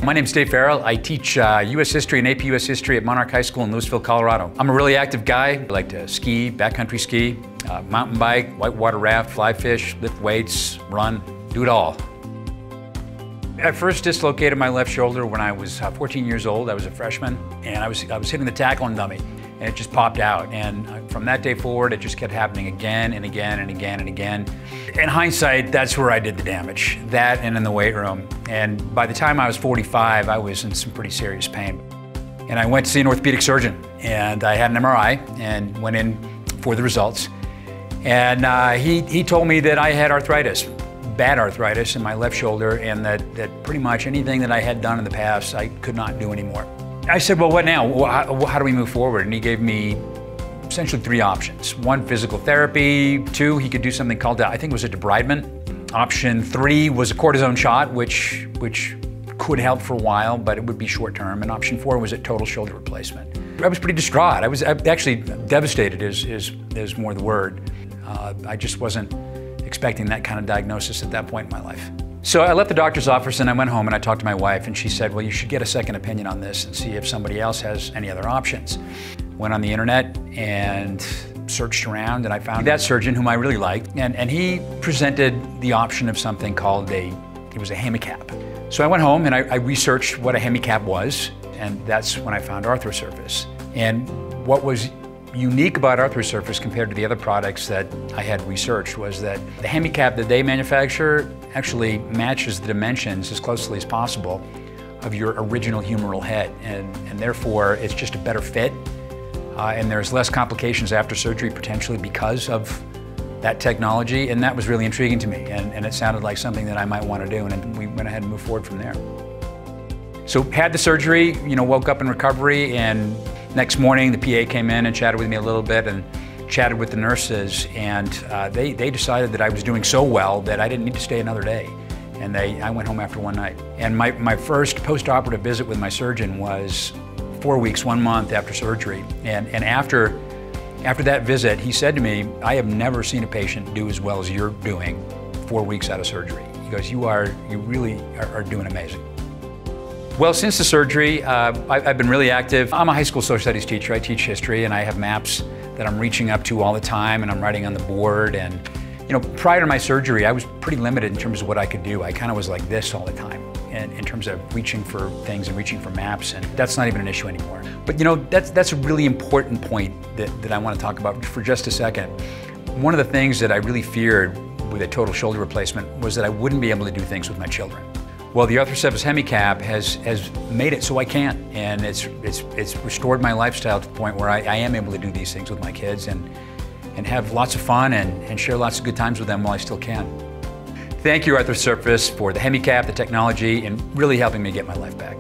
My name's Dave Farrell. I teach U.S. History and AP U.S. History at Monarch High School in Louisville, Colorado. I'm a really active guy. I like to ski, backcountry ski, mountain bike, whitewater raft, fly fish, lift weights, run, do it all. I first dislocated my left shoulder when I was 14 years old. I was a freshman, and I was hitting the tackling dummy, and it just popped out. And from that day forward, it just kept happening again and again and again and again. In hindsight, that's where I did the damage, that and in the weight room. And by the time I was 45, I was in some pretty serious pain. And I went to see an orthopedic surgeon, and I had an MRI and went in for the results. And he told me that I had arthritis. Bad arthritis in my left shoulder, and that pretty much anything that I had done in the past, I could not do anymore. I said, well, what now? How do we move forward? And he gave me essentially 3 options. 1, physical therapy. 2, he could do something called, I think it was a debridement. Option 3 was a cortisone shot, which could help for a while, but it would be short term. And option 4 was a total shoulder replacement. I was pretty distraught. I was actually devastated is more the word. I just wasn't expecting that kind of diagnosis at that point in my life. So I left the doctor's office and I went home and I talked to my wife, and she said, well, you should get a second opinion on this and see if somebody else has any other options. Went on the internet and searched around, and I found that surgeon whom I really liked, and he presented the option of something called it was a hemicap. So I went home and I researched what a hemicap was, and that's when I found Arthrosurface. And what was unique about Arthrosurface compared to the other products that I had researched was that the hemicap that they manufacture actually matches the dimensions as closely as possible of your original humeral head, and therefore it's just a better fit, and there's less complications after surgery potentially because of that technology, and that was really intriguing to me, and it sounded like something that I might want to do, and we went ahead and moved forward from there. So had the surgery, woke up in recovery, and next morning, the PA came in and chatted with me a little bit and chatted with the nurses, and they decided that I was doing so well that I didn't need to stay another day. And I went home after one night. And my first post-operative visit with my surgeon was 4 weeks, 1 month after surgery. And after that visit, he said to me, I have never seen a patient do as well as you're doing 4 weeks out of surgery. He goes, you really are doing amazing. Well, since the surgery, I've been really active. I'm a high school social studies teacher. I teach history, and I have maps that I'm reaching up to all the time, and I'm writing on the board. And prior to my surgery, I was pretty limited in terms of what I could do. I kind of was like this all the time, and in terms of reaching for things and reaching for maps, and that's not even an issue anymore. But that's a really important point that I want to talk about for just a second. One of the things that I really feared with a total shoulder replacement was that I wouldn't be able to do things with my children. Well, the Arthrosurface hemicap has made it so I can, and it's restored my lifestyle to the point where I am able to do these things with my kids and have lots of fun and share lots of good times with them while I still can. Thank you, Arthrosurface, for the hemicap, the technology, and really helping me get my life back.